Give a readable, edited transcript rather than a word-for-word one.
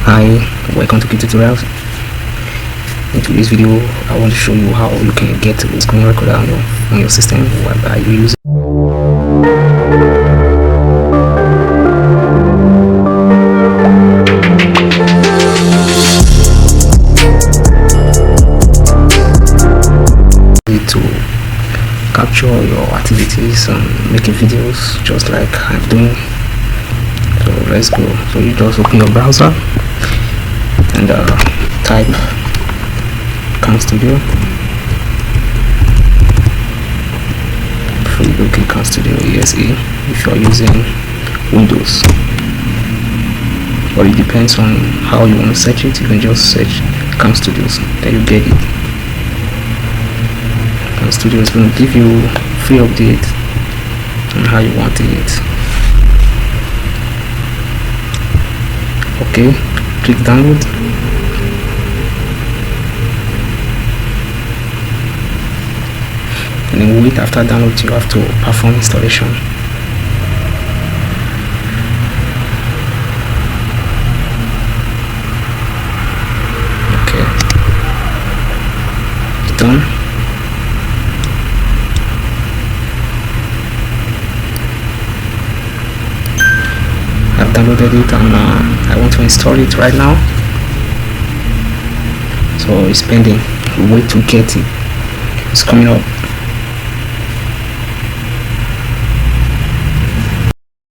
Hi, welcome to QuickTime Tutorials. In today's video, I want to show you how you can get a screen recorder on your system while you use it to capture your activities and making videos just like I'm doing. So let's go. So you just open your browser and type camstudio. Before you go, click camstudio ESE if you are using Windows, but it depends on how you want to search it. You can just search camstudios, then you get it. Camstudio is going to give you free update on how you want it. Okay, click download. And then wait. After download, you have to perform installation. Okay, it's done. I've downloaded it and I want to install it right now. So it's pending. We wait to get it. It's coming up.